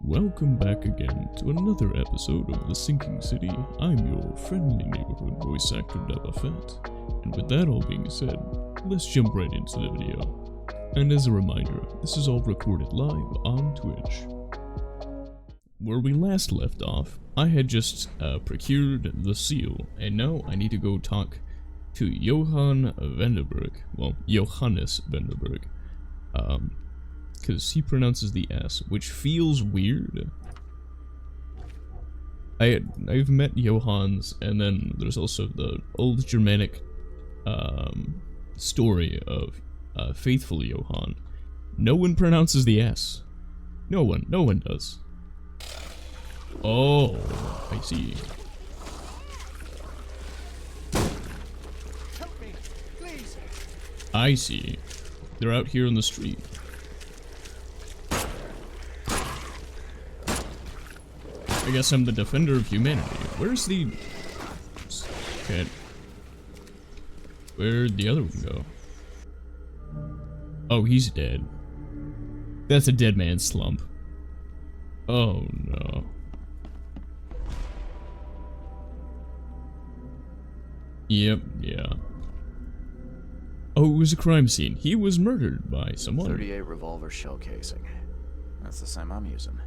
Welcome back again to another episode of The Sinking City. I'm your friendly neighborhood voice actor, lovecraft. And with that all being said, let's jump right into the video. And as a reminder, this is all recorded live on Twitch. Where we last left off, I had just procured the seal, and now I need to go talk to Johannes Vanderberg. Because he pronounces the S, which feels weird. I've met Johannes, and then there's also the old Germanic story of faithful Johann. No one pronounces the S. No one does. Oh, I see. Help me, please. I see. They're out here on the street. I guess I'm the defender of humanity. Where's the... Okay. Where'd the other one go? Oh, he's dead. That's a dead man's slump. Oh, no. Yep, yeah. Oh, it was a crime scene. He was murdered by someone. 38 revolver shell casing. That's the same I'm using.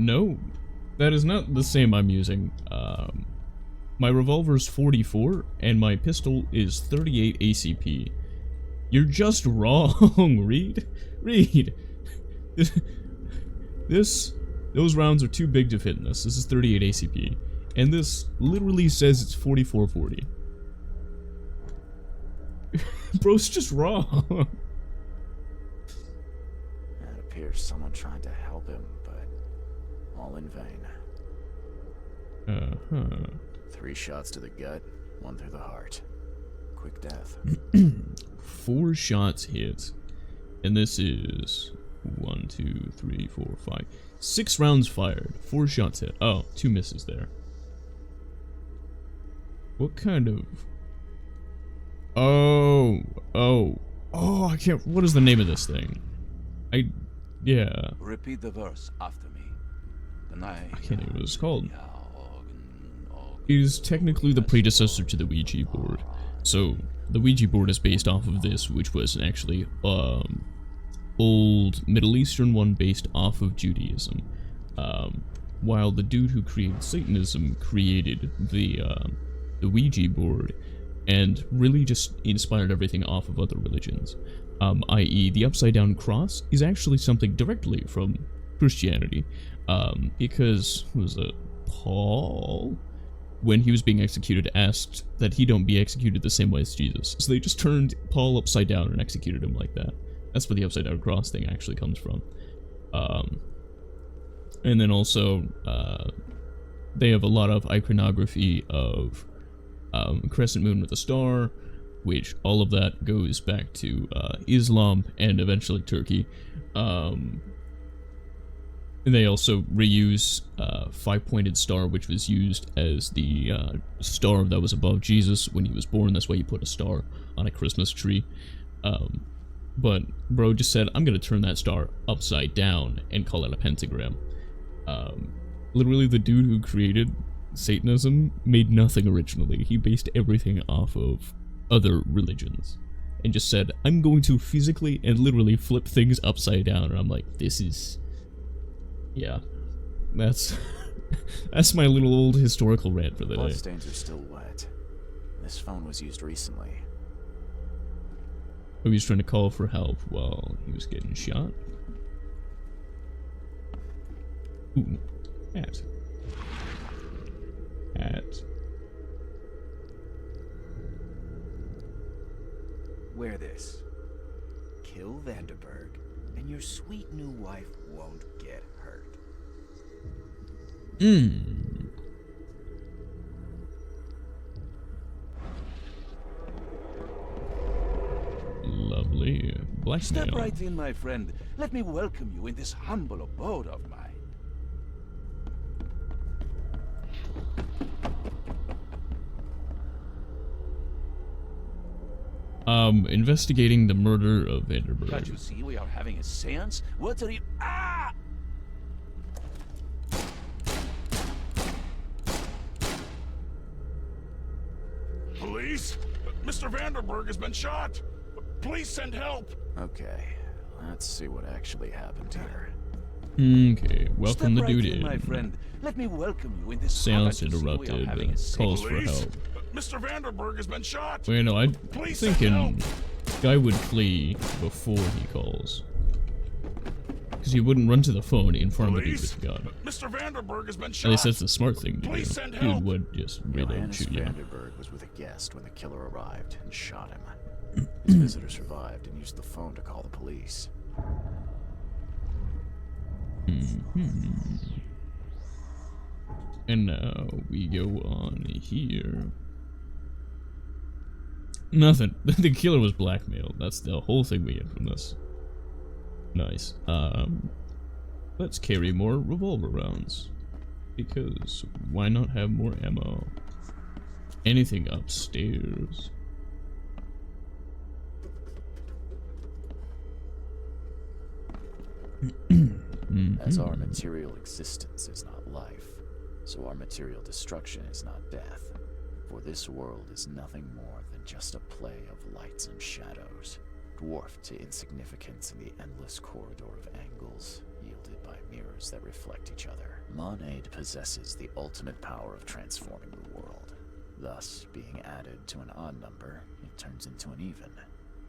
No. That is not the same I'm using. My revolver's 44, and my pistol is 38 ACP. You're just wrong, Reed. Those rounds are too big to fit in this. This is 38 ACP. And this literally says it's 4440. Bro's just wrong. It appears someone tried to help him, but all in vain. 3 shots to the gut, 1 through the heart. Quick death. 4 shots hit. And this is 1, 2, 3, 4, 5. 6 rounds fired. 4 shots hit. Oh, 2 misses there. What kind of... Oh, I can't... What is the name of this thing? Yeah. Repeat the verse after me. I can't think of what it's called. It is technically the predecessor to the Ouija board. So, the Ouija board is based off of this, which was actually, old Middle Eastern one based off of Judaism. While the dude who created Satanism created the Ouija board, and really just inspired everything off of other religions. I.e., the upside down cross is actually something directly from Christianity. Because, who was it? Paul, when he was being executed, asked that he don't be executed the same way as Jesus. So they just turned Paul upside down and executed him like that. That's where the upside down cross thing actually comes from. And then also, they have a lot of iconography of crescent moon with a star, which all of that goes back to Islam and eventually Turkey. And they also reuse 5-pointed star, which was used as the star that was above Jesus when he was born. That's why you put a star on a Christmas tree. But bro just said, I'm gonna turn that star upside down and call it a pentagram. Literally the dude who created Satanism made nothing originally. He based everything off of other religions and just said, I'm going to physically and literally flip things upside down. And I'm like, this is... Yeah. That's... that's my little old historical rant for the day. Bloodstains are still wet. This phone was used recently. He was trying to call for help while he was getting shot. Ooh. Hat. Wear this. Kill Vanderberg, and your sweet new wife won't get hurt. Lovely. Blackmail. Step right in, my friend. Let me welcome you in this humble abode of mine. Investigating the murder of Can't Vanderberg. you see we are having a seance? What are you... Ah! Police? Mr. Vanderberg has been shot. Please send help. Okay, let's see what actually happened here. Okay, welcome Step the right dude in, my in. friend. Let me welcome you in this Seance Can't you see we are interrupted. having a Calls for Police? help. Mr. Vanderberg has been shot. Well, you know, I'm Please send thinking help. guy would flee before he calls. Because he wouldn't run to the phone in front of the dude Police? with the gun. Mr. Vanderberg has been At shot. least that's the smart thing to do. Please send Dude help. would just reload and Johannes shoot you. Vanderberg was with a guest when the killer arrived and shot him. His visitor survived and used the phone to call the police. And now we go on here. Nothing. The killer was blackmailed. That's the whole thing we get from this. Nice. Let's carry more revolver rounds. Because why not have more ammo? Anything upstairs? As our material existence is not life, so our material destruction is not death. For this world is nothing more than just a play of lights and shadows, dwarfed to insignificance in the endless corridor of angles, yielded by mirrors that reflect each other. Monade possesses the ultimate power of transforming the world. Thus, being added to an odd number, it turns into an even.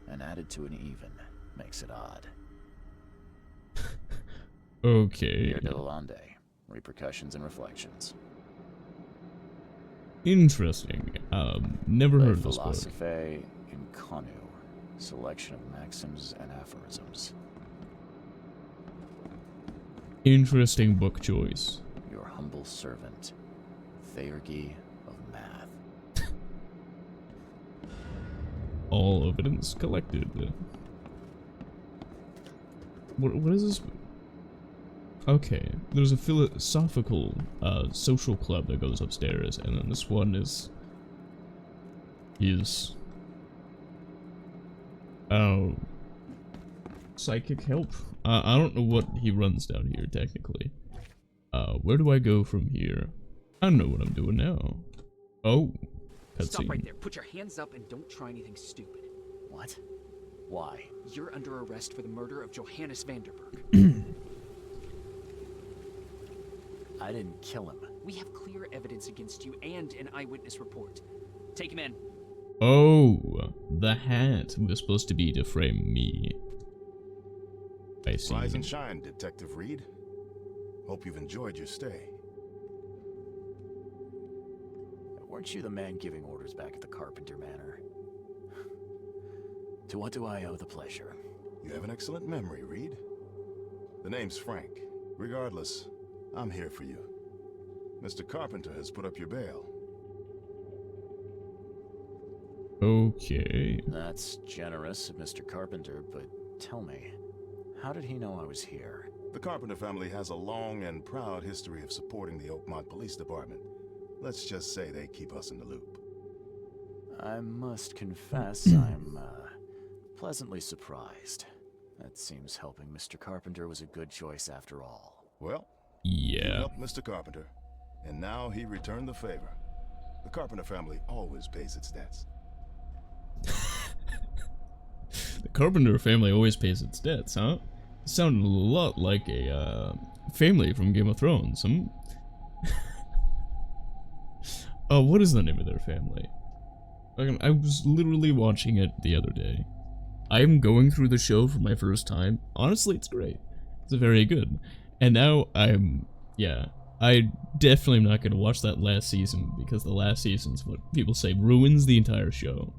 And added to an even makes it odd. Okay. Here de Lande. Repercussions and reflections. Interesting. Never Le heard of this book. Philosophe Inconu. Selection of maxims and aphorisms. Interesting book choice. Your humble servant, Theurgy of Math. All evidence collected. What is this? Okay, there's a philosophical social club that goes upstairs, and then this one is psychic help. I don't know what he runs down here technically. Where do I go from here? I don't know what I'm doing now. Oh, Stop right cutscene. there. Put your hands up and don't try anything stupid. What? Why? You're under arrest for the murder of Johannes Vanderberg. I didn't kill him. We have clear evidence against you and an eyewitness report. Take him in. Oh, the hat was supposed to be to frame me. I see. Rise and shine, Detective Reed. Hope you've enjoyed your stay. Weren't you the man giving orders back at the Carpenter Manor? To what do I owe the pleasure? You have an excellent memory, Reed. The name's Frank. Regardless, I'm here for you. Mr. Carpenter has put up your bail. Okay. That's generous of Mr. Carpenter, but tell me, how did he know I was here? The Carpenter family has a long and proud history of supporting the Oakmont Police Department. Let's just say they keep us in the loop. I must confess, I'm pleasantly surprised. That seems helping Mr. Carpenter was a good choice after all. Well, you Yeah. helped Mr. Carpenter, and now he returned the favor. The Carpenter family always pays its debts. The Carpenter family always pays its debts, huh? Sounded a lot like a family from Game of Thrones. What is the name of their family? I was literally watching it the other day. I'm going through the show for my first time. Honestly, it's great. It's very good. And now I definitely am not going to watch that last season because the last season's what people say ruins the entire show.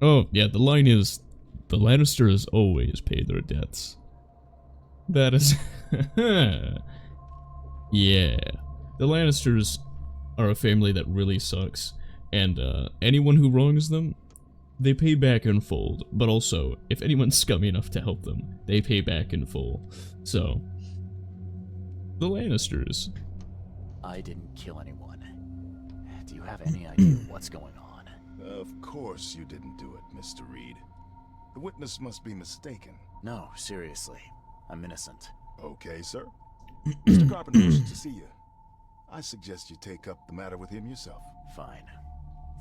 Oh, yeah, the line is, the Lannisters always pay their debts. That is... yeah. The Lannisters are a family that really sucks, and anyone who wrongs them, they pay back in full. But also, if anyone's scummy enough to help them, they pay back in full. So, the Lannisters. I didn't kill anyone. Do you have any idea what's going on? Of course you didn't do it, Mr. Reed. The witness must be mistaken. No, seriously. I'm innocent. Okay, sir. Mr. Carpenter wishes to see you. I suggest you take up the matter with him yourself. Fine.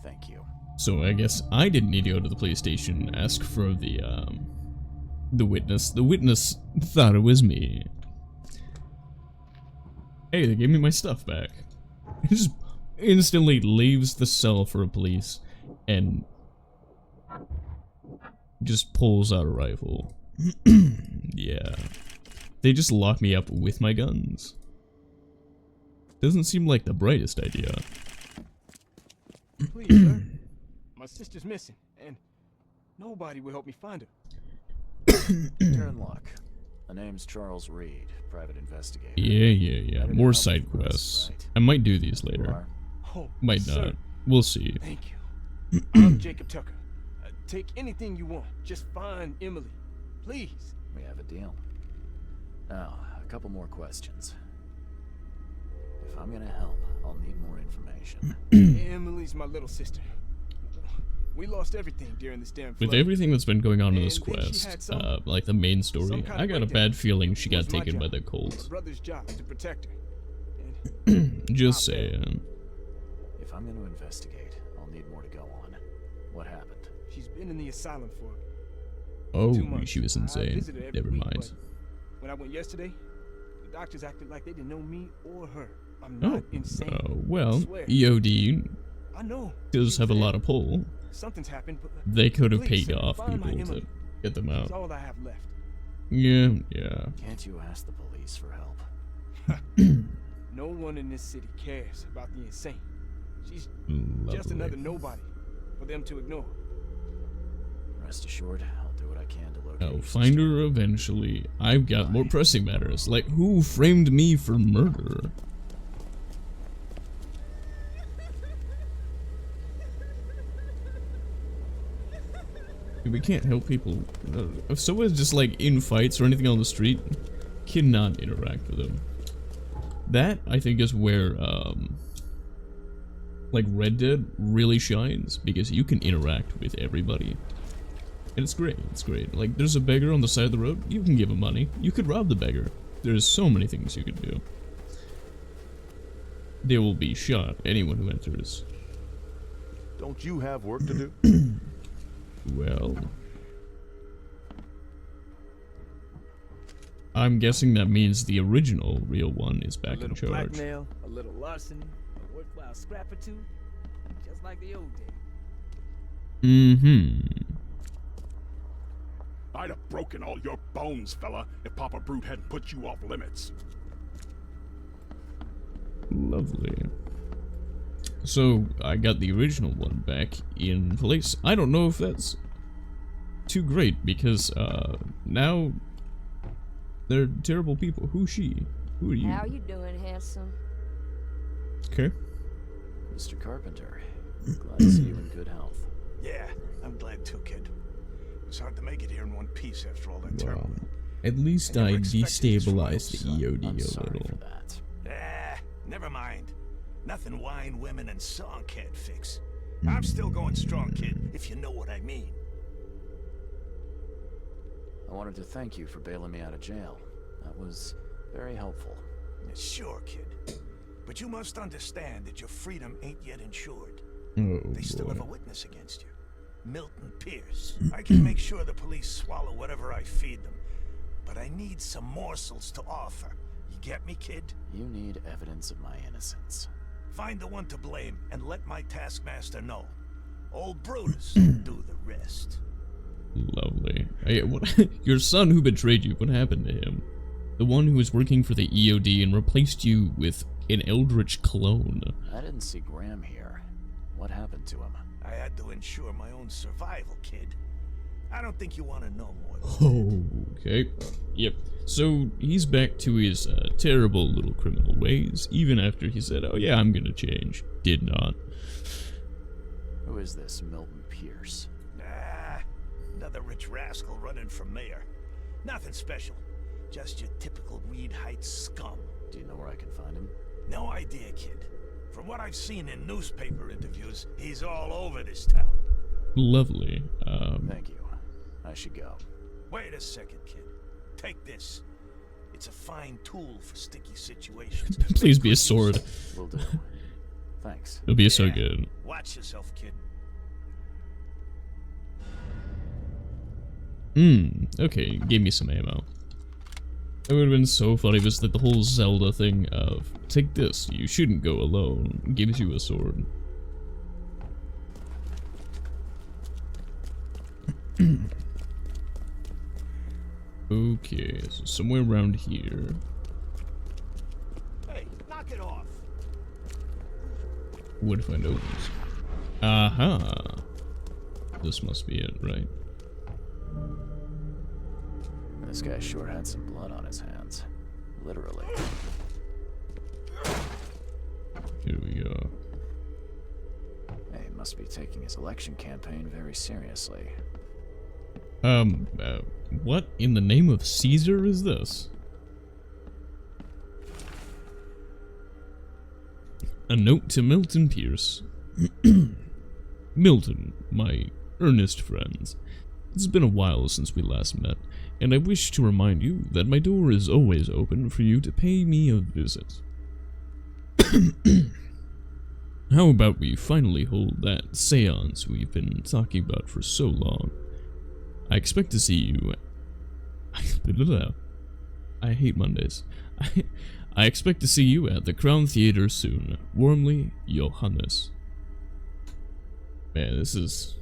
Thank you. So I guess I didn't need to go to the police station and ask for the witness. The witness thought it was me. Hey, they gave me my stuff back. He just instantly leaves the cell for a police and just pulls out a rifle. Yeah. They just lock me up with my guns. Doesn't seem like the brightest idea. Please, sir. My sister's missing, and nobody will help me find her. You're in luck. The name's Charles Reed, private investigator. Yeah. Better More help side you first, quests. right? I might do these You later. are? Oh, Might sir, not. We'll see. thank you. I'm Jacob Tucker. Take anything you want. Just find Emily. Please. We have a deal. Now, a couple more questions. If I'm gonna help, I'll need more information. Emily's my little sister. We lost everything during this damn flood. With everything that's been going on in this And then she had quest, some- like the main story, some kind I of got a breakdown. bad feeling she It got was my taken by job, the my cult. brother's job to protect her. And Just saying. If I'm gonna investigate, I'll need more to go on. What happened? she's been in the asylum for Oh, 2 months. she was I insane. visit her every Never week, mind. but when I went yesterday, the doctors acted like they didn't know me or her. I'm Oh, not insane. well, I swear. EOD I know. does she's have a there. lot of pull. Something's happened, but They could have please, paid sir, off find my people to Emily. get them That's out. all I have left. Yeah. Can't you ask the police for help? No one in this city cares about the insane. She's Lovely. just another nobody for them to ignore. Rest assured, I'll do what I can to locate I'll your find sister. her eventually. I've got more pressing matters, like who framed me for murder? We can't help people. If someone's just like in fights or anything on the street, cannot interact with them. That, I think, is where, like Red Dead really shines, because you can interact with everybody. And it's great, Like, there's a beggar on the side of the road, you can give him money. You could rob the beggar. There's so many things you could do. They will be shot, anyone who enters. Don't you have work to do? Well... I'm guessing that means the original real one is A back in little charge. blackmail, a little larceny, a worthwhile scrap or two, just like the old days. Mm-hmm. I'd have broken all your bones, fella, if Papa Brute hadn't put you off limits. Lovely. So, I got the original one back in place. I don't know if that's too great, because, now they're terrible people. Who's she? Who are you? How you doing, handsome? Okay. Mr. Carpenter, glad to see you in good health. Yeah, I'm glad too, kid. It's hard to make it here in one piece after all that Wow. turmoil. At least I I never expected this from my destabilized the own son. EOD I'm a sorry little. for that. Never mind. Nothing wine, women, and song can't fix. I'm still going strong, kid, if you know what I mean. I wanted to thank you for bailing me out of jail. That was very helpful. Yeah, sure, kid. But you must understand that your freedom ain't yet insured. Oh, They still have a boy. witness against you. Milton Pierce. I can make sure the police swallow whatever I feed them. But I need some morsels to offer. You get me, kid? You need evidence of my innocence. Find the one to blame and let my taskmaster know. Old Brutus will do the rest. Lovely. Hey, what? Your son who betrayed you, what happened to him? The one who was working for the EOD and replaced you with an eldritch clone. I didn't see Graham here. What happened to him? I had to ensure my own survival, kid. I don't think you want to know more than Oh, okay. Yep. So he's back to his terrible little criminal ways, even after he said, oh yeah, I'm gonna change. Did not. Who is this Milton Pierce? another rich rascal running for mayor. Nothing special. Just your typical Reed Heights scum. Do you know where I can find him? No idea, kid. From what I've seen in newspaper interviews, he's all over this town. Lovely. Thank you. I should go. Wait a second, kid. Take this. It's a fine tool for sticky situations. Please be a sword. Will do. Thanks. It'll be so good. Watch yourself, kid. Okay, give me some ammo. It would have been so funny if it's like the whole Zelda thing of, take this, you shouldn't go alone, gives you a sword. Okay, so somewhere around here. Hey, knock it off. What if I know this? Aha! This must be it, right? This guy sure had some blood on his hands. Literally. Here we go. Hey, must be taking his election campaign very seriously. What in the name of Caesar is this? A note to Milton Pierce. Milton, my earnest friends. It's been a while since we last met, and I wish to remind you that my door is always open for you to pay me a visit. How about we finally hold that seance we've been talking about for so long? I expect to see you... I hate Mondays. I expect to see you at the Crown Theater soon. Warmly, Johannes. Man, this is...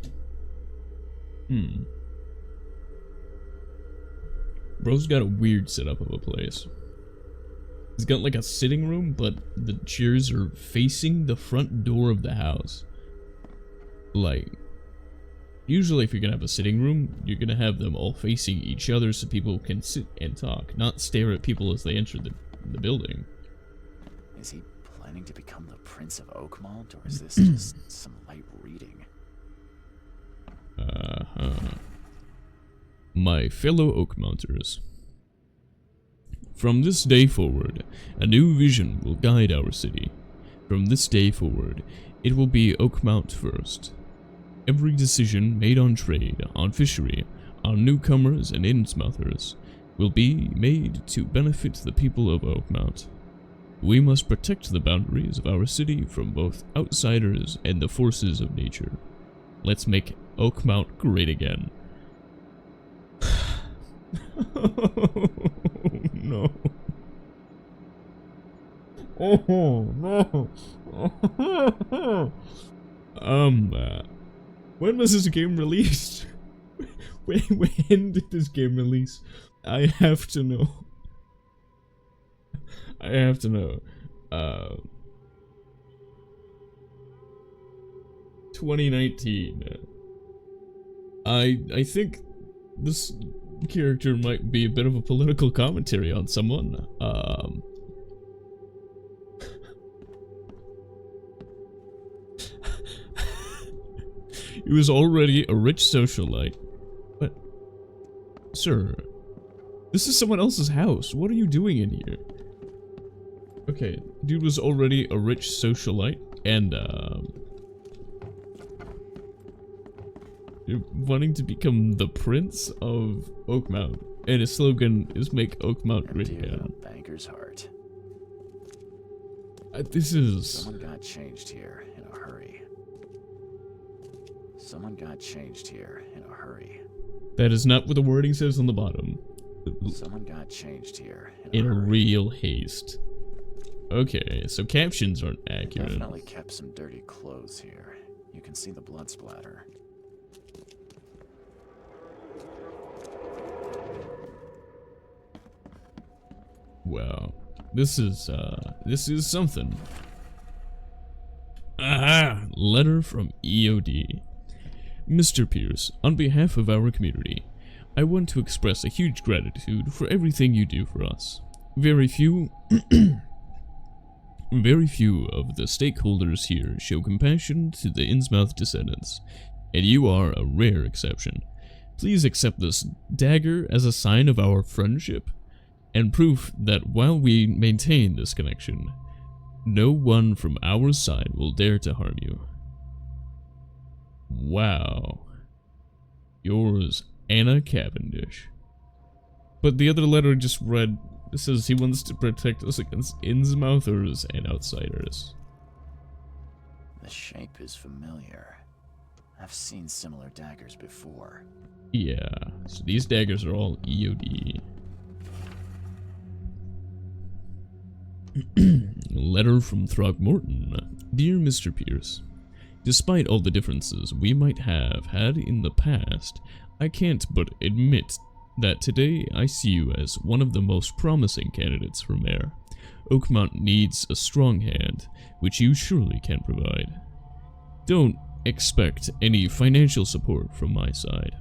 Bro's got a weird setup of a place. He's got like a sitting room, but the chairs are facing the front door of the house. Like, usually if you're gonna have a sitting room, you're gonna have them all facing each other so people can sit and talk, not stare at people as they enter the building. Is he planning to become the Prince of Oakmont, or is this just some light reading? My fellow Oakmounters. From this day forward, a new vision will guide our city. From this day forward, it will be Oakmount first. Every decision made on trade, on fishery, on newcomers and Innsmouthers will be made to benefit the people of Oakmount. We must protect the boundaries of our city from both outsiders and the forces of nature. Let's make Oakmount great again. No. Oh no. When was this game released? When did this game release? I have to know. I have to know. 2019. I think this character might be a bit of a political commentary on someone. He was already a rich socialite. But, sir, this is someone else's house. What are you doing in here? Okay, dude was already a rich socialite, and, you're wanting to become the Prince of Oakmount, and his slogan is "Make Oakmount Great Again." Banker's heart. This is... Someone got changed here in a hurry. Someone got changed here in a hurry. That is not what the wording says on the bottom. Someone got changed here in a real haste. Okay, so captions aren't accurate. Definitely kept some dirty clothes here. You can see the blood splatter. Wow, this is something. Aha! Letter from EOD. Mr. Pierce, on behalf of our community, I want to express a huge gratitude for everything you do for us. Very few of the stakeholders here show compassion to the Innsmouth descendants, and you are a rare exception. Please accept this dagger as a sign of our friendship, and proof that while we maintain this connection, No one from our side will dare to harm you. Wow. Yours, Anna Cavendish. But the other letter just read, it says he wants to protect us against Innsmouthers and outsiders. The shape is familiar. I've seen similar daggers before. Yeah, so these daggers are all EOD. Letter from Throgmorton. Dear Mr. Pierce, despite all the differences we might have had in the past, I can't but admit that today I see you as one of the most promising candidates for mayor. Oakmont needs a strong hand, which you surely can provide. Don't expect any financial support from my side.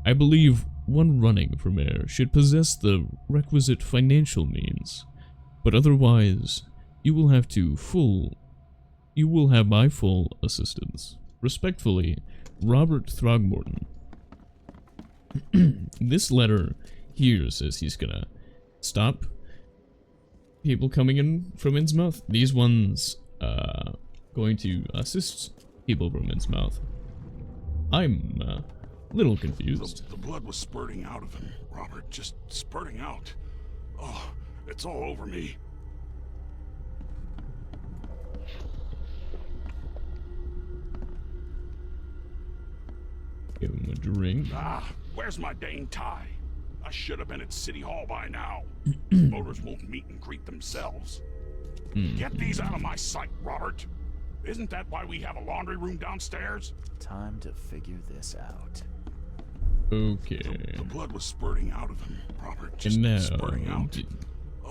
I believe one running for mayor should possess the requisite financial means, but otherwise, you will have my full assistance. Respectfully, Robert Throgmorton. This letter here says he's gonna stop people coming in from Innsmouth. These ones, going to assist people from Innsmouth. I'm, a little confused. The blood was spurting out of him, Robert. Just spurting out. Oh, it's all over me. Give him a drink. Ah, where's my dang tie? I should have been at City Hall by now. Voters won't meet and greet themselves. Get these out of my sight, Robert. Isn't that why we have a laundry room downstairs? Time to figure this out. Okay. The blood was spurting out of him, Robert. Just And now, spurting out.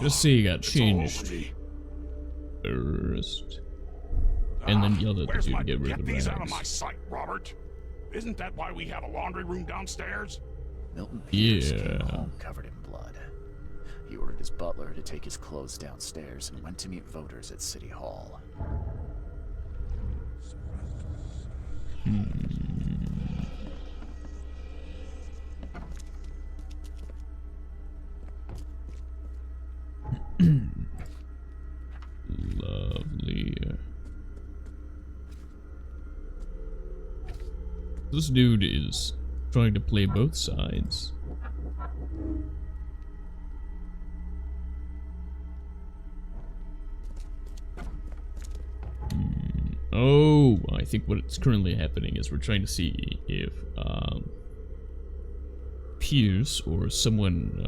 just say you got It's all over changed me. first. And then yelled at the Where's dude my, to get rid of get the these out of my rags. sight, Robert. Isn't that why we have a laundry room downstairs? Milton Pierce Yeah. came home covered in blood. He ordered his butler to take his clothes downstairs and went to meet voters at City Hall. Lovely. This dude is trying to play both sides. Oh, I think what's currently happening is we're trying to see if Pierce or someone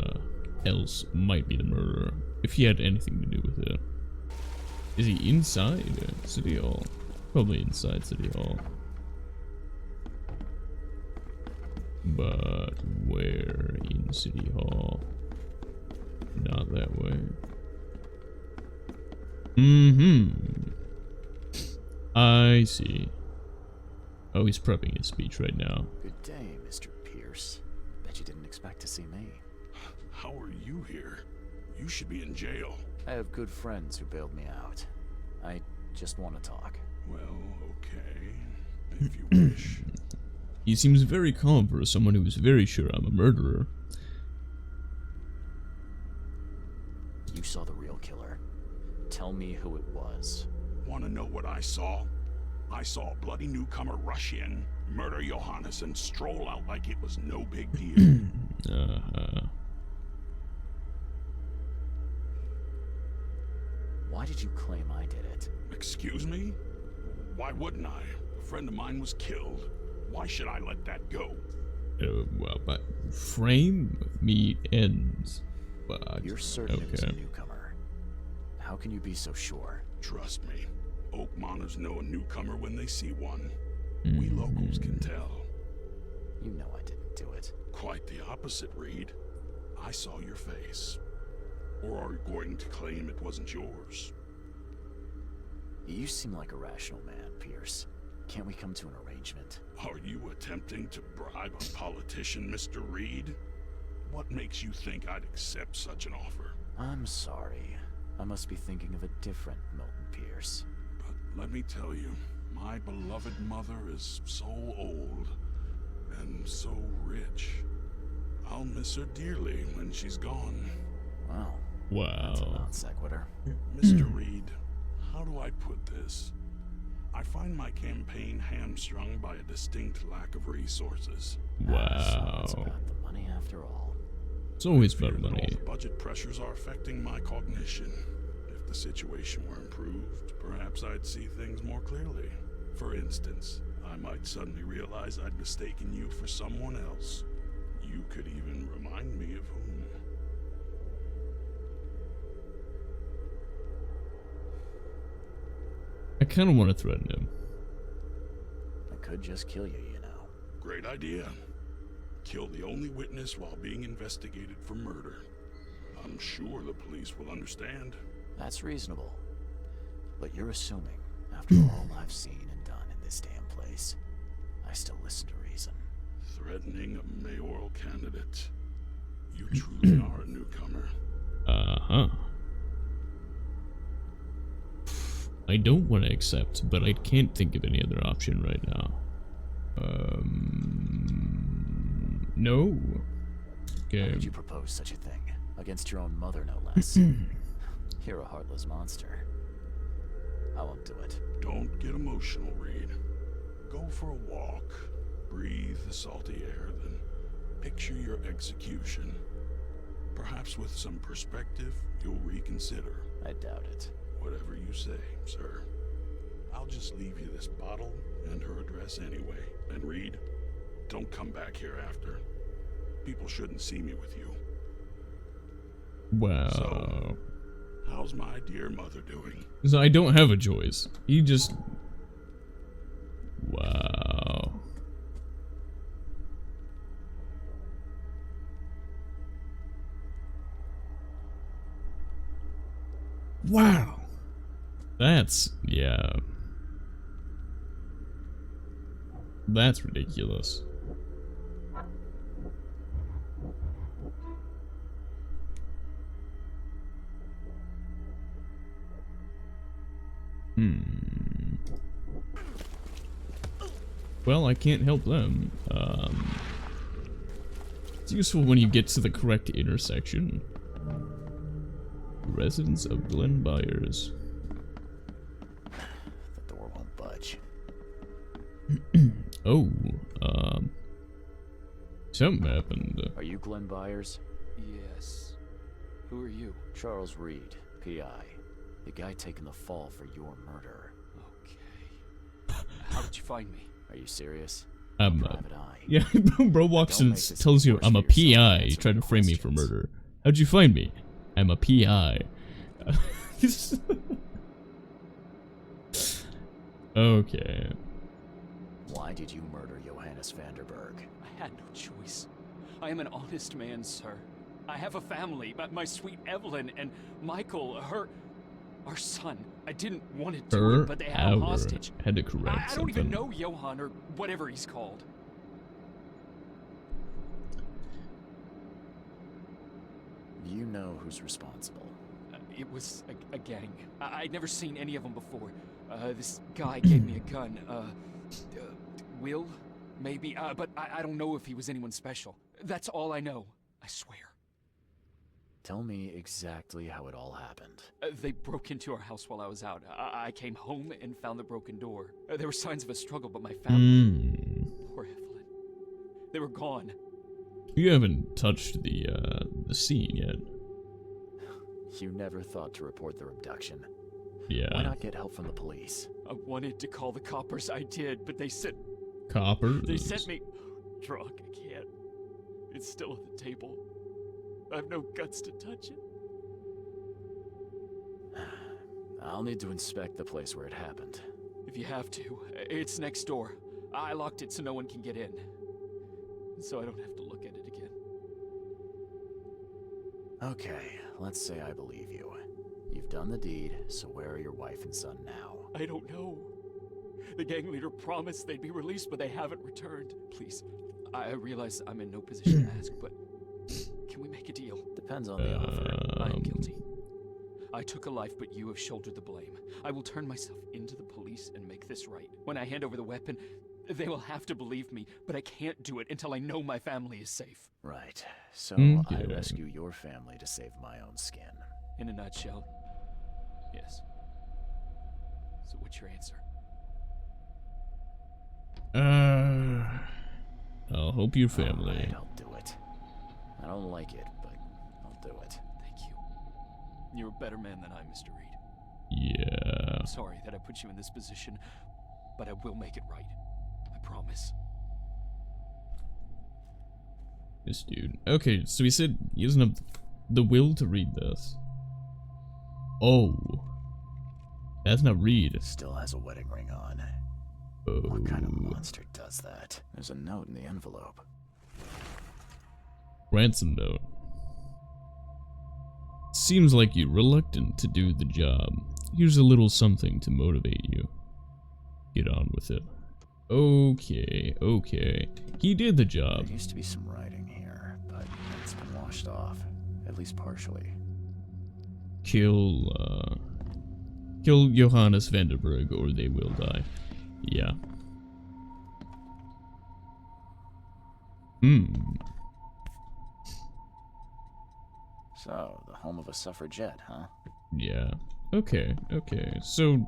else might be the murderer, if he had anything to do with it. Is he inside City Hall? Probably inside City Hall. But where in City Hall? Not that way. I see. Oh, he's prepping his speech right now. Good day, Mr. Pierce. Bet you didn't expect to see me. How are you here? You should be in jail. I have good friends who bailed me out. I just want to talk. Well, okay. If you wish. He seems very calm for someone who is very sure I'm a murderer. You saw the real killer. Tell me who it was. Want to know what I saw? I saw a bloody newcomer rush in, murder Johannes, and stroll out like it was no big deal. Why did you claim I did it? Excuse me? Why wouldn't I? A friend of mine was killed. Why should I let that go? Well, but frame me ends. But You're certain it was a newcomer. How can you be so sure? Trust me. Oakmonters know a newcomer when they see one. We locals can tell. You know I didn't do it. Quite the opposite, Reed. I saw your face. Or are you going to claim it wasn't yours? You seem like a rational man, Pierce. Can't we come to an arrangement? Are you attempting to bribe a politician, Mr. Reed? What makes you think I'd accept such an offer? I'm sorry. I must be thinking of a different Milton Pierce. But let me tell you, my beloved mother is so old and so rich. I'll miss her dearly when she's gone. Wow. Wow. That's a non sequitur. Mr. Reed, How do I put this? I find my campaign hamstrung by a distinct lack of resources. Wow. It's about the money after all. It's always Fear about that all money. the budget pressures are affecting my cognition. If the situation were improved, perhaps I'd see things more clearly. For instance, I might suddenly realize I'd mistaken you for someone else. You could even remind me of whom. I kind of want to threaten him. I could just kill you, you know. Great idea. Kill the only witness while being investigated for murder. I'm sure the police will understand. That's reasonable. But you're assuming, after all I've seen and done in this damn place, I still listen to reason. Threatening a mayoral candidate. You truly are a newcomer. Uh-huh. I don't want to accept, but I can't think of any other option right now. No. Okay. How could you propose such a thing? Against your own mother, no less. You're a heartless monster. I won't do it. Don't get emotional, Reed. Go for a walk. Breathe the salty air, then picture your execution. Perhaps with some perspective, you'll reconsider. I doubt it. Whatever you say, sir. I'll just leave you this bottle and her address anyway. And Reed, don't come back here after. People shouldn't see me with you. Wow. So, how's my dear mother doing? So I don't have a choice. He just... Wow. Wow. That's... yeah. That's ridiculous. Well, I can't help them. It's useful when you get to the correct intersection. Residents of Glen Byers. The door won't budge. Oh, something happened. Are you Glen Byers? Yes. Who are you? Charles Reed, P.I. The guy taking the fall for your murder. Okay. How did you find me? Are you serious? I'm Private eye. yeah, bro walks Don't and make this tells you worse I'm for a yourself PI. and You answer tried to my frame me for questions. murder. How'd you find me? I'm a PI. Okay. Why did you murder Johannes Vanderberg? I had no choice. I am an honest man, sir. I have a family, my sweet Evelyn and Michael, our son. I didn't want to do it, but they had him hostage. Had to correct I don't even something. know Johann or whatever he's called. You know who's responsible. It was a gang. I'd never seen any of them before. This guy gave me a gun. Will? Maybe. But I don't know if he was anyone special. That's all I know. I swear. Tell me exactly how it all happened. They broke into our house while I was out. I came home and found the broken door. There were signs of a struggle, but my family... Poor Evelyn. They were gone. You haven't touched the scene yet. You never thought to report their abduction. Yeah. Why not get help from the police? I wanted to call the coppers. I did, but they sent... Coppers? They sent me... Drunk. I can't. It's still at the table. I have no guts to touch it. I'll need to inspect the place where it happened. If you have to, it's next door. I locked it so no one can get in. So I don't have to look at it again. Okay, let's say I believe you. You've done the deed, so where are your wife and son now? I don't know. The gang leader promised they'd be released, but they haven't returned. Please, I realize I'm in no position to ask, but can we make a deal? Depends on the offer. I am guilty. I took a life, but you have shouldered the blame. I will turn myself into the police and make this right. When I hand over the weapon, they will have to believe me, but I can't do it until I know my family is safe. Right. So Okay. I rescue your family to save my own skin. In a nutshell, yes. So what's your answer? I'll hope your family. Alright, I'll do it. I don't like it, but I'll do it. Thank you. You're a better man than I, Mr. Reed. Yeah. I'm sorry that I put you in this position, but I will make it right. I promise. This dude. Okay, so he said he doesn't have the will to read this. Oh. That's not Reed. Still has a wedding ring on. Oh. What kind of monster does that? There's a note in the envelope. Ransom note. Seems like you're reluctant to do the job. Here's a little something to motivate you. Get on with it. Okay, okay. He did the job. There used to be some writing here, but it's been washed off. At least partially. Kill Johannes Vanderberg or they will die. Yeah. So, the home of a suffragette, huh? Yeah. Okay, okay. So,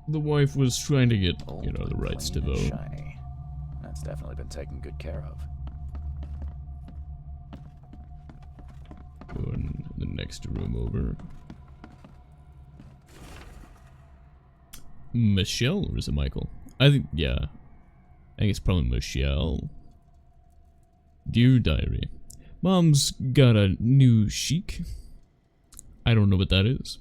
the wife was trying to get, you know, the rights to Clean and vote. shiny. That's definitely been taken good care of. Going the next room over. Michelle, or is it Michael? I think, yeah. I think it's probably Michelle. Dear Diary. Mom's got a new chic. I don't know what that is.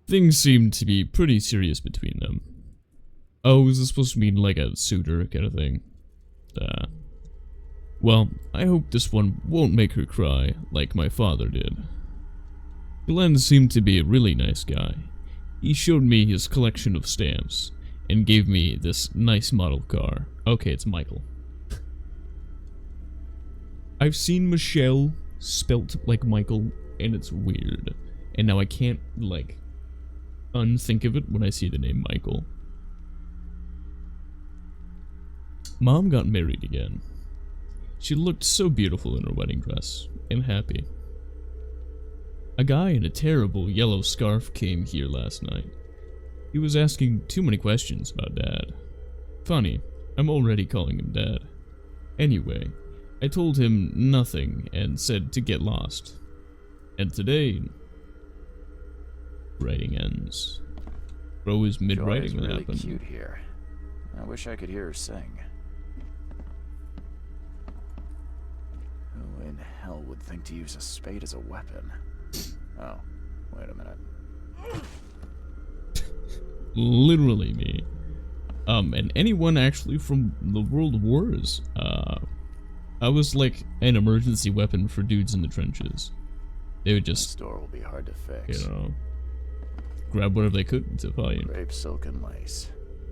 Things seem to be pretty serious between them. Oh, is this supposed to mean like a suitor kind of thing? Well, I hope this one won't make her cry like my father did. Glenn seemed to be a really nice guy. He showed me his collection of stamps and gave me this nice model car. Okay, it's Michael. I've seen Michelle spelt like Michael, and it's weird. And now I can't, like, unthink of it when I see the name Michael. Mom got married again. She looked so beautiful in her wedding dress, and happy. A guy in a terrible yellow scarf came here last night. He was asking too many questions about Dad. Funny, I'm already calling him Dad. Anyway, I told him nothing and said to get lost. And today, writing ends. Bro is mid-writing when that really happened. Cute here. I wish I could hear her sing. Who in hell would think to use a spade as a weapon? Oh, wait a minute. Literally me. And anyone actually from the World Wars. I was like an emergency weapon for dudes in the trenches. They would just, This door will be hard to fix. you know, grab whatever they could to fight. Grape silk and lace.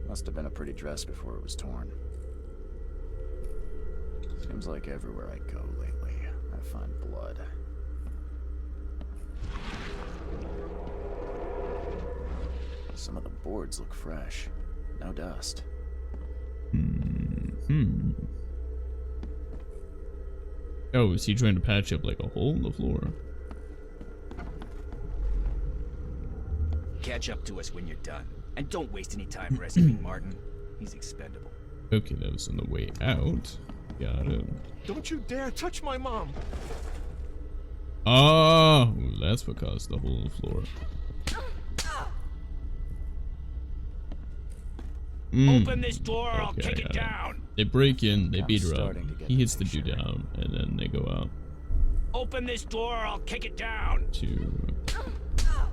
Must have been a pretty dress before it was torn. Seems like everywhere I go lately, I find blood. Some of the boards look fresh. No dust. Oh, is he trying to patch up like a hole in the floor? Catch up to us when you're done. And don't waste any time rescuing Martin. He's expendable. Okay, that was on the way out. Got it. Don't you dare touch my mom! Oh, that's what caused the hole in the floor. Open this door or I'll Okay, kick I it got it. down. They break in, they I'm beat her up. starting to get He the hits the dude picture. down, and then they go out. Open this door or I'll kick it down. 2,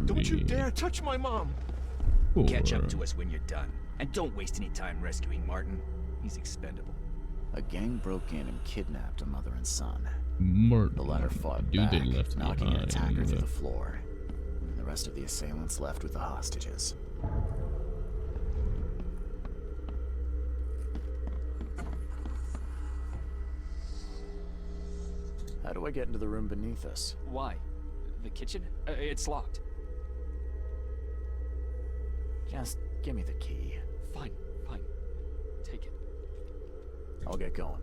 Don't you 3, dare touch my mom! 4. Catch up to us when you're done. And don't waste any time rescuing Martin. He's expendable. A gang broke in and kidnapped a mother and son. Martin, The latter fought dude back, they left knocking an attacker behind. through the floor. And the rest of the assailants left with the hostages. How do I get into the room beneath us? Why? The kitchen? It's locked. Just give me the key. Fine, fine. Take it. I'll get going.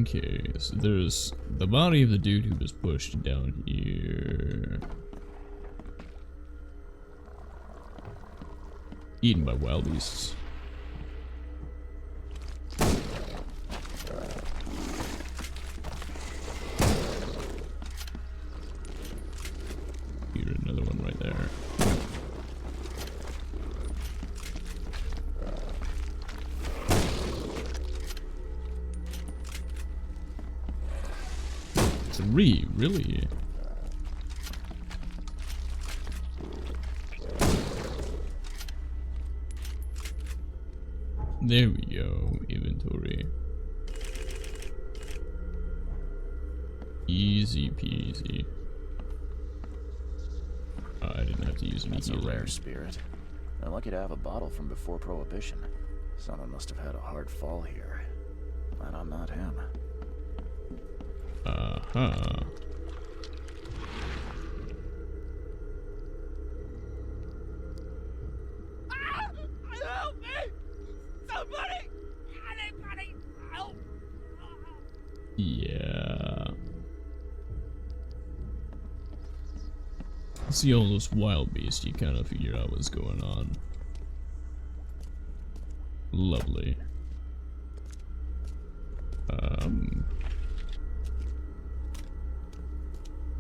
Okay, so there's the body of the dude who was pushed down here. Eaten by wild beasts. Here, another one right there. Three, really? There we go, inventory. Easy peasy. I didn't have to use any That's a healing. rare spirit. I'm lucky to have a bottle from before Prohibition. Someone must have had a hard fall here. And I'm not him. Uh-huh. Help me! Somebody! Anybody! Help! Yeah. See all those wild beasts, you kind of figure out what's going on. Lovely.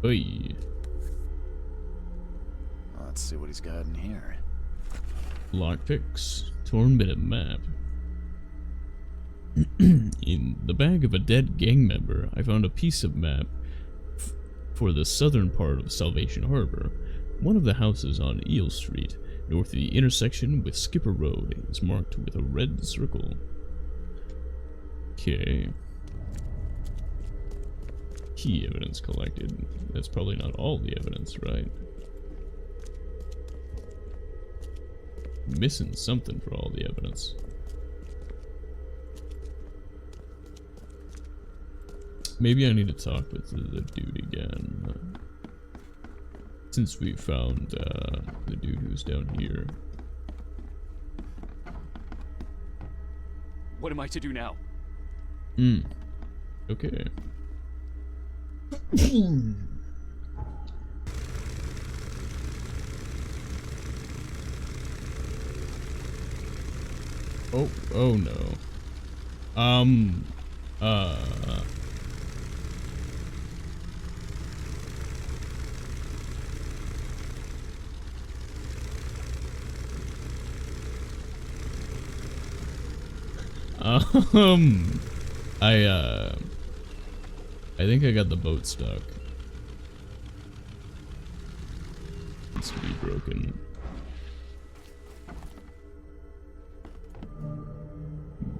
Oy. Let's see what he's got in here. Lockpicks. Torn bit of map. In the bag of a dead gang member, I found a piece of map for the southern part of Salvation Harbor. One of the houses on Eel Street, north of the intersection with Skipper Road, is marked with a red circle. Okay. Key evidence collected. That's probably not all the evidence, right? Missing something for all the evidence. Maybe I need to talk with the dude again. Since we found the dude who's down here. What am I to do now? Okay. Oh no. I think I got the boat stuck. It's to be broken.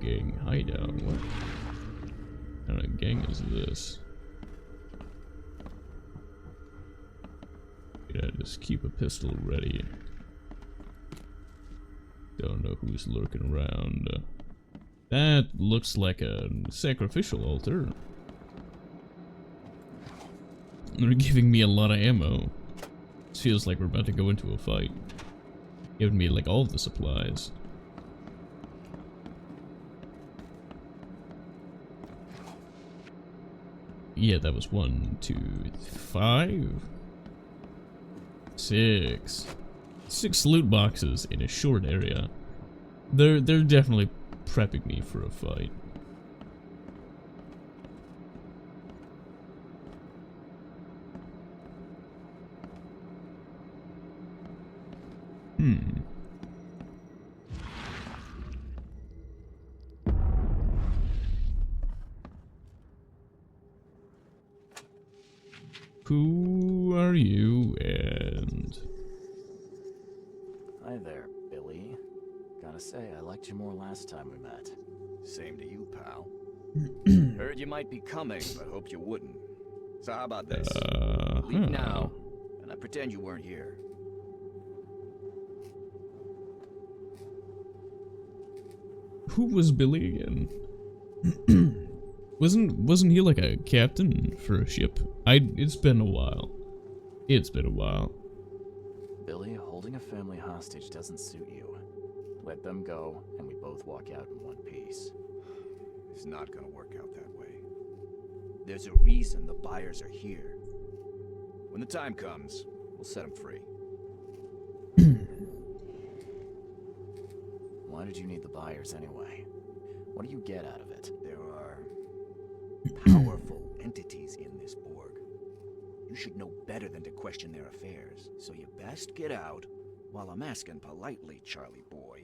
Gang hideout, what kind of gang is this? Yeah, just keep a pistol ready. Don't know who's lurking around. That looks like a sacrificial altar. They're giving me a lot of ammo. This feels like we're about to go into a fight. Giving me like all the supplies. Yeah, that was 1, 2, 5, 6. 6 loot boxes in a short area. They're definitely prepping me for a fight. Who are you, and... Hi there, Billy. Gotta say, I liked you more last time we met. Same to you, pal. Heard you might be coming, but hoped you wouldn't. So how about this? Leave now, and I pretend you weren't here. Who was Billy again? Wasn't he like a captain for a ship? It's been a while. It's been a while. Billy, holding a family hostage doesn't suit you. Let them go, and we both walk out in one piece. It's not gonna work out that way. There's a reason the buyers are here. When the time comes, we'll set them free. would you need the buyers anyway? What do you get out of it? There are powerful entities in this Borg. You should know better than to question their affairs, so you best get out while I'm asking politely, Charlie boy.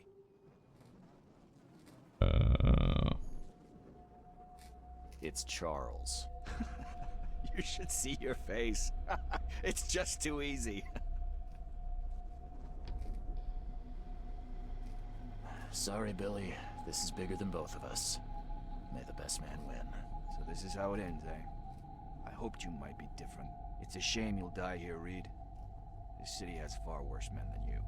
It's Charles. You should see your face. It's just too easy. Sorry, Billy. This is bigger than both of us. May the best man win. So this is how it ends, eh? I hoped you might be different. It's a shame you'll die here, Reed. This city has far worse men than you.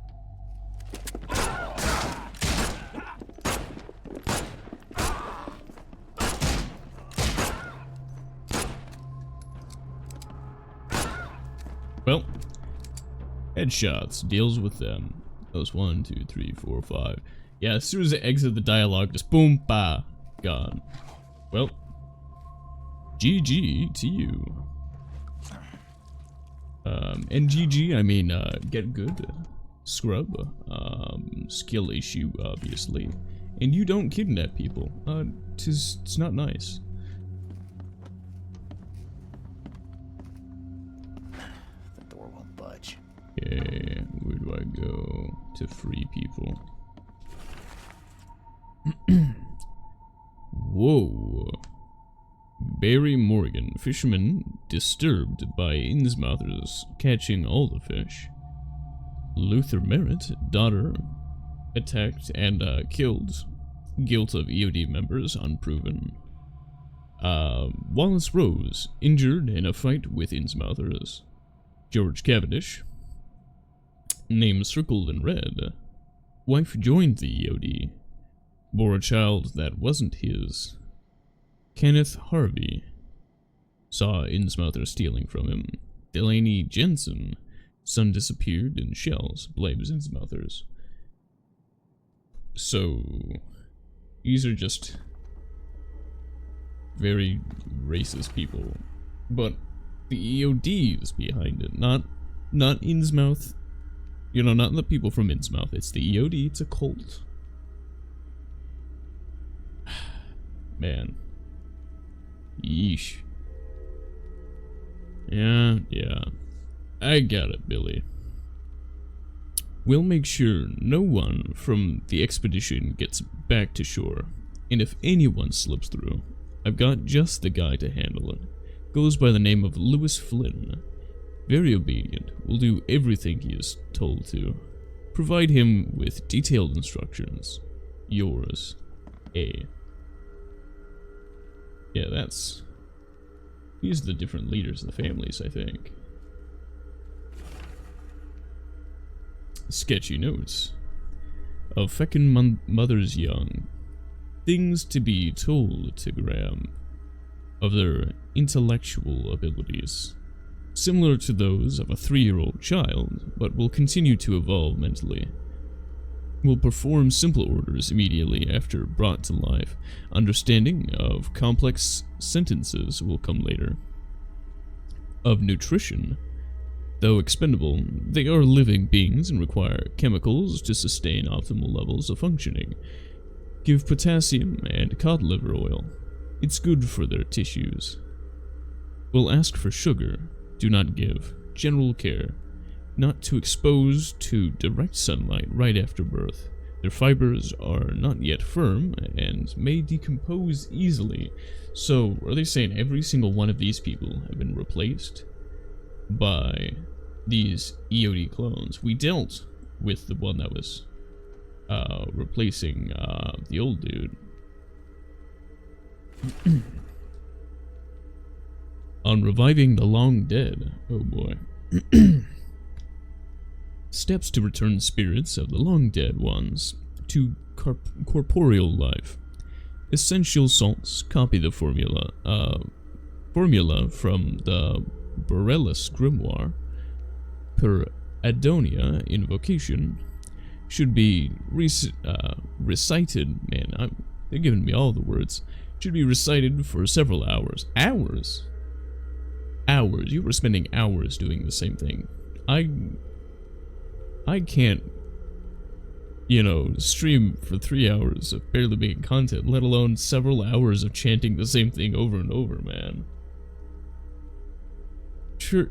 Well, headshots deals with them. Those 1, 2, 3, 4, 5. Yeah, as soon as they exit the dialogue, just boom, bah, gone. Well, GG to you. And GG, I mean, get good, scrub, skill issue, obviously. And you don't kidnap people. It's not nice. The door won't budge. Okay, where do I go to free people? Whoa. Barry Morgan, fisherman disturbed by Innsmouthers catching all the fish. Luther Merritt, daughter, attacked and killed. Guilt of EOD members unproven. Wallace Rose, injured in a fight with Innsmouthers. George Cavendish, name circled in red. Wife joined the EOD. Bore a child that wasn't his. Kenneth Harvey saw Innsmouther stealing from him. Delaney Jensen, son disappeared in shells, blames Innsmouthers. So, these are just very racist people. But the EOD is behind it, not Innsmouth. You know, not the people from Innsmouth. It's the EOD, it's a cult. Man. Yeesh. Yeah. I got it, Billy. We'll make sure no one from the expedition gets back to shore. And if anyone slips through, I've got just the guy to handle it. Goes by the name of Lewis Flynn. Very obedient, will do everything he is told to. Provide him with detailed instructions. Yours, A. Yeah, these are the different leaders of the families, I think. Sketchy notes. Of feckin' mothers young. Things to be told to Graham. Of their intellectual abilities. Similar to those of a 3-year-old child, but will continue to evolve mentally. Will perform simple orders immediately after brought to life. Understanding of complex sentences will come later. Of nutrition. Though expendable, they are living beings and require chemicals to sustain optimal levels of functioning. Give potassium and cod liver oil. It's good for their tissues. Will ask for sugar. Do not give. General care. Not to expose to direct sunlight right after birth. Their fibers are not yet firm and may decompose easily. So, are they saying every single one of these people have been replaced by these EOD clones? We dealt with the one that was replacing the old dude. On reviving the long dead. Oh boy. Steps to return spirits of the long dead ones to corporeal life. Essential salts. Copy the formula from the Borellus Grimoire. Per Adonia invocation should be recited. Man, they're giving me all the words. Should be recited for several hours. Hours? You were spending hours doing the same thing. I can't you know, stream for 3 hours of barely making content, let alone several hours of chanting the same thing over and over, man.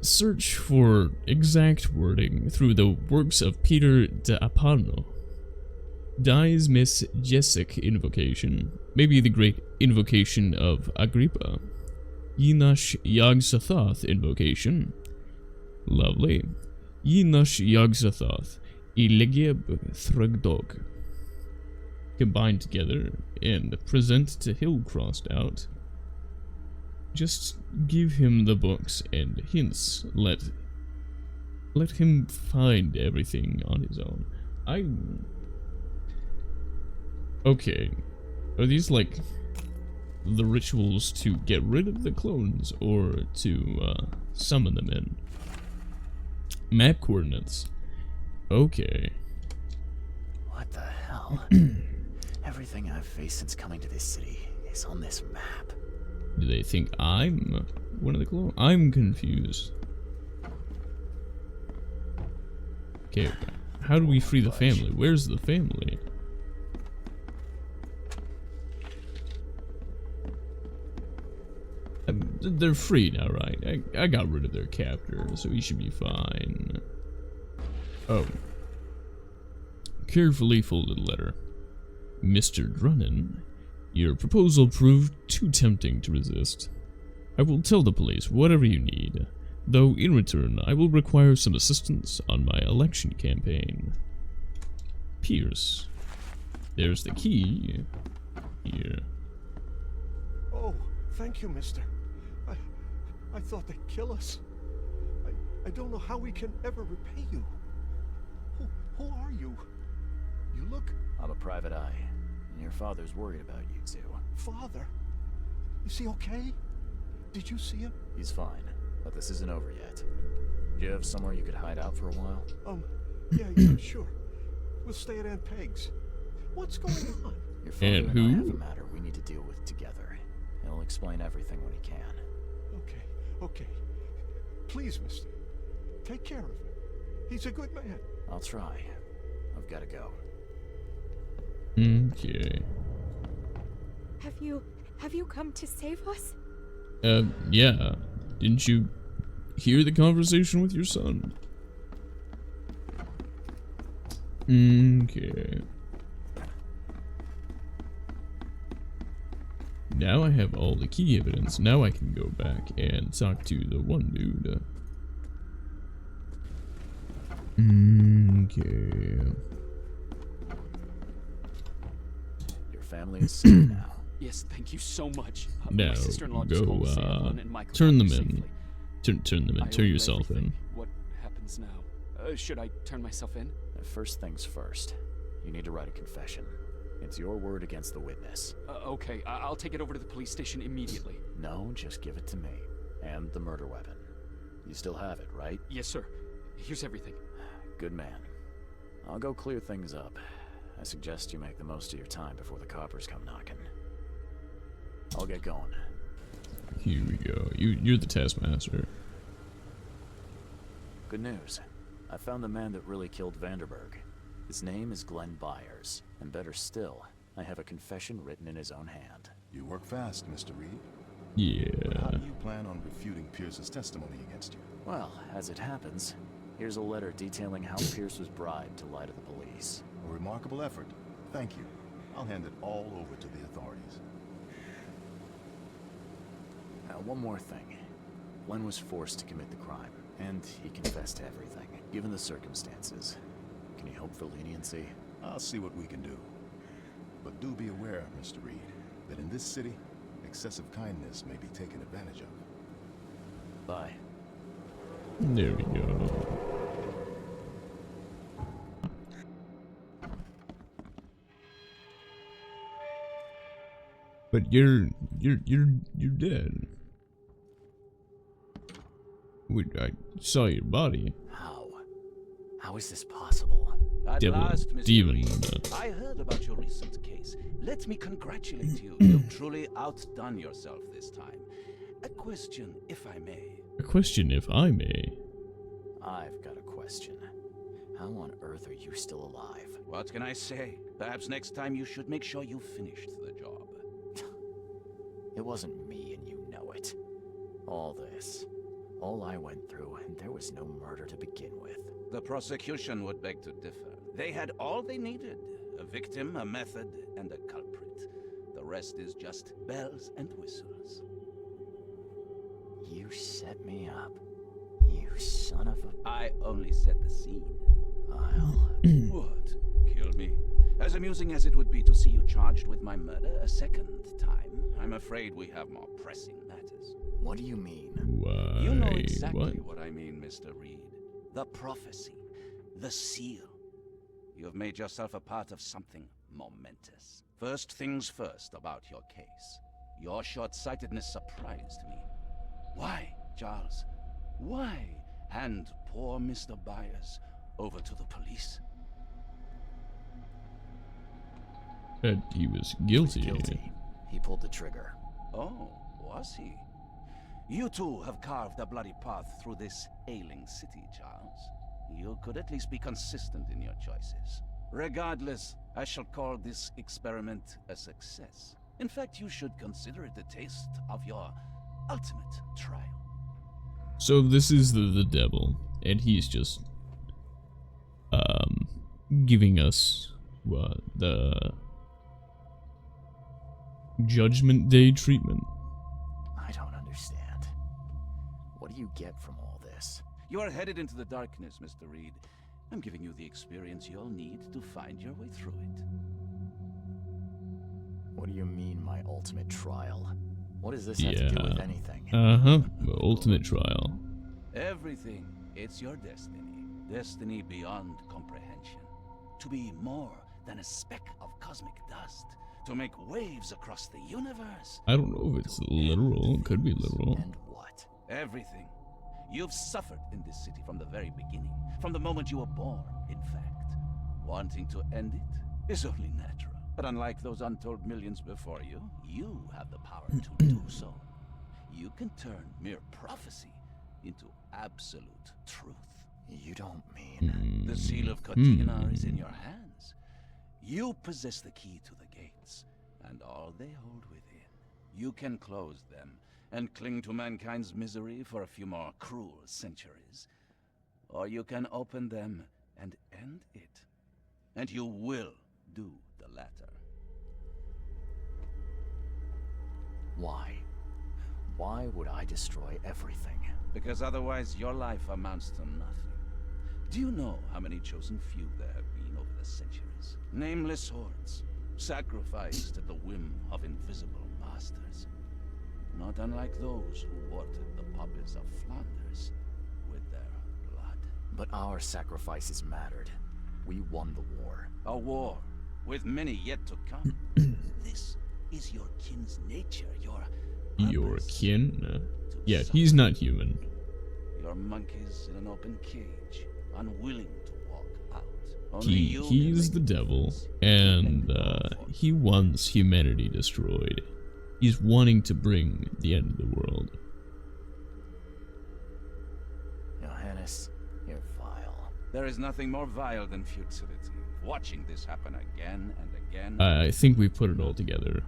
Search for exact wording through the works of Peter de Apano. Dies Miss Jessic invocation, maybe the great invocation of Agrippa. Yinash Yog-Sothoth invocation. Lovely. Yinash Yog-Sothoth. Ilegib Thrugdog. Combined together and present to Hill crossed out. Just give him the books and hints. Let him find everything on his own. Okay. Are these like the rituals to get rid of the clones or to summon them in? Map coordinates. Okay. What the hell? Everything I've faced since coming to this city is on this map. Do they think I'm one of the clones? I'm confused. Okay, how do we free the family? Where's the family? They're free now, right? I got rid of their captor, so he should be fine. Oh. Carefully folded letter. Mr. Drunnan, your proposal proved too tempting to resist. I will tell the police whatever you need, though in return I will require some assistance on my election campaign. Pierce. There's the key. Here. Oh, thank you, mister. I thought they'd kill us. I don't know how we can ever repay you. Who are you? You look... I'm a private eye, and your father's worried about you two. Father? Is he okay? Did you see him? He's fine, but this isn't over yet. Do you have somewhere you could hide out for a while? Yeah, sure. We'll stay at Aunt Peg's. What's going on? Your father and I have a matter we need to deal with together. He'll explain everything when he can. Okay. Please, mister. Take care of him. He's a good man. I'll try. I've got to go. Okay. Have you come to save us? Yeah. Didn't you hear the conversation with your son? Okay. Now I have all the key evidence. Now I can go back and talk to the one dude. Okay. Your family is safe now. Yes, thank you so much. Now My sister-in-law just go. called to say Evelyn and Michael Turn them safely. in. Turn them in. Turn yourself in. What happens now? Should I turn myself in? First things first. You need to write a confession. It's your word against the witness. Okay, I'll take it over to the police station immediately. No, just give it to me. And the murder weapon. You still have it, right? Yes, sir. Here's everything. Good man. I'll go clear things up. I suggest you make the most of your time before the coppers come knocking. I'll get going. Here we go. You're the taskmaster. Good news. I found the man that really killed Vanderberg. His name is Glenn Byers, and better still, I have a confession written in his own hand. You work fast, Mr. Reed. Yeah. But how do you plan on refuting Pierce's testimony against you? Well, as it happens, here's a letter detailing how Pierce was bribed to lie to the police. A remarkable effort. Thank you. I'll hand it all over to the authorities. Now, one more thing. Glenn was forced to commit the crime, and he confessed to everything. Given the circumstances, can you hope for leniency? I'll see what we can do. But do be aware, Mr. Reed, that in this city, excessive kindness may be taken advantage of. Bye. There we go. But you're dead. I saw your body. How is this possible? At last, Mr. Demon. Reed, I heard about your recent case. Let me congratulate you. You've truly outdone yourself this time. A question, if I may. A question, if I may. I've got a question. How on earth are you still alive? What can I say? Perhaps next time you should make sure you finished the job. It wasn't me, and you know it. All this. All I went through, and there was no murder to begin with. The prosecution would beg to differ. They had all they needed. A victim, a method, and a culprit. The rest is just bells and whistles. You set me up. You son of a... I only set the scene. I'll... What? Kill me? As amusing as it would be to see you charged with my murder a second time, I'm afraid we have more pressing matters. What do you mean? Why? You know exactly what I mean, Mr. Reed. The prophecy. The seal. You have made yourself a part of something momentous. First things first about your case. Your short-sightedness surprised me. Why, Charles? Why hand poor Mr. Byers over to the police? That he was guilty. He pulled the trigger. Oh, was he? You too have carved a bloody path through this ailing city, Charles. You could at least be consistent in your choices. Regardless, I shall call this experiment a success. In fact, you should consider it a taste of your ultimate trial. So this is the devil, and he's just giving us the Judgment Day treatment. I don't understand. What do you get from all this? You are headed into the darkness, Mr. Reed. I'm giving you the experience you'll need to find your way through it. What do you mean, my ultimate trial? What does this have to do with anything? The ultimate trial. Everything. It's your destiny. Destiny beyond comprehension. To be more than a speck of cosmic dust. To make waves across the universe. I don't know if it's literal. It could be literal. And what? Everything. You've suffered in this city from the very beginning. From the moment you were born, in fact. Wanting to end it is only natural. But unlike those untold millions before you, you have the power to do so. You can turn mere prophecy into absolute truth. You don't mean... The seal of Kotiganar is in your hands. You possess the key to the gates, and all they hold within. You can close them, and cling to mankind's misery for a few more cruel centuries. Or you can open them and end it. And you will do the latter. Why? Why would I destroy everything? Because otherwise your life amounts to nothing. Do you know how many chosen few there have been over the centuries? Nameless hordes, sacrificed at the whim of invisible masters. Not unlike those who watered the poppies of Flanders with their blood. But our sacrifices mattered. We won the war. A war, with many yet to come. This is your kin's nature, your kin? Yeah, he's not human. Your monkeys in an open cage, unwilling to walk out. Only He's the devil, and he wants humanity destroyed. He's wanting to bring the end of the world. Johannes, you're vile. There is nothing more vile than futility. Watching this happen again and again. I think we put it all together.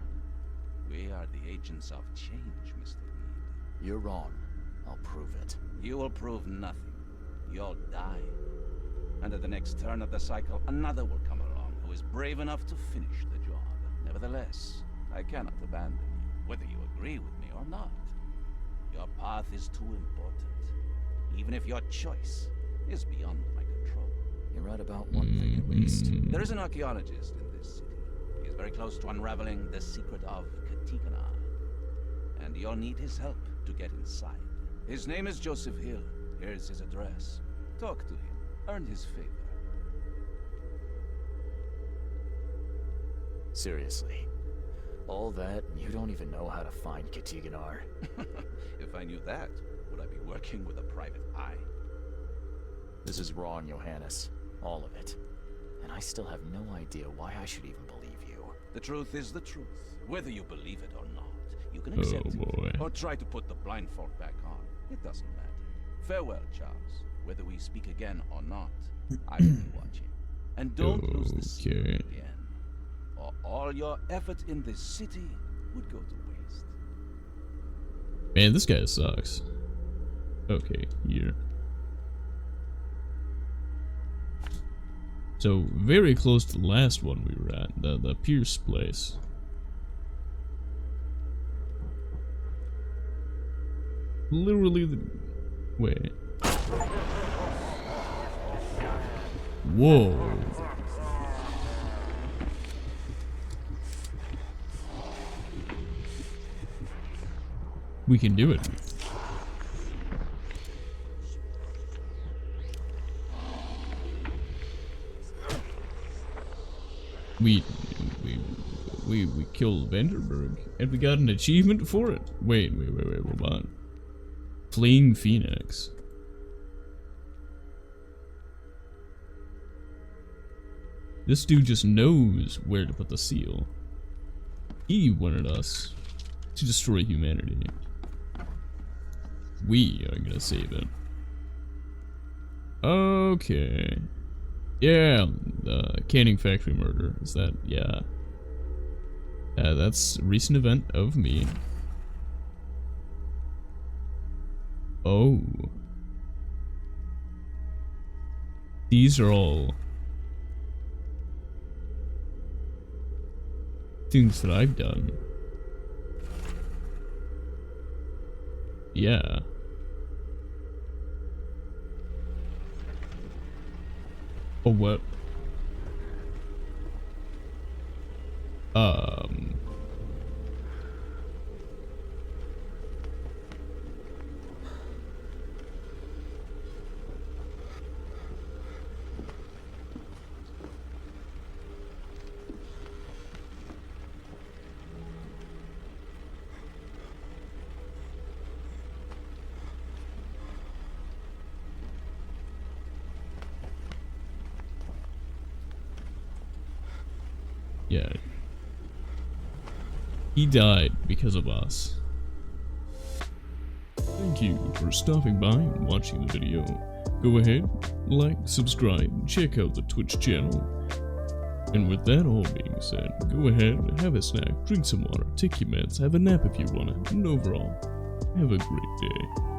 We are the agents of change, Mr. Reed. You're wrong. I'll prove it. You will prove nothing. You'll die. And at the next turn of the cycle, another will come along who is brave enough to finish the job. Nevertheless, I cannot abandon you, whether you agree with me or not. Your path is too important, even if your choice is beyond my control. You're right about one thing at least. There is an archaeologist in this city. He is very close to unraveling the secret of Kotiganar. And you'll need his help to get inside. His name is Joseph Hill. Here's his address. Talk to him. Earn his favor. Seriously. All that, and you don't even know how to find Kotiganar? If I knew that, would I be working with a private eye? This is wrong, Johannes. All of it. And I still have no idea why I should even believe you. The truth is the truth, whether you believe it or not. You can accept it, or try to put the blindfold back on. It doesn't matter. Farewell, Charles. whether we speak again or not, I will be watching. And don't lose the seal Okay. again, or all your effort in this city would go to waste. Man, this guy sucks. Okay, here. So, very close to the last one we were at, the Pierce place. Literally the... Wait. Whoa. We can do it. We killed Vanderberg, and we got an achievement for it. Wait, what? Fleeing Phoenix. This dude just knows where to put the seal. He wanted us to destroy humanity. We are gonna save it. Okay. Yeah, the canning factory murder. Is that, yeah. That's a recent event of me. Oh. These are all things that I've done. Yeah. Oh, what? Yeah. He died because of us. Thank you for stopping by and watching the video. Go ahead, like, subscribe, check out the Twitch channel. And with that all being said, go ahead, have a snack, drink some water, take your meds, have a nap if you want it, and overall, have a great day.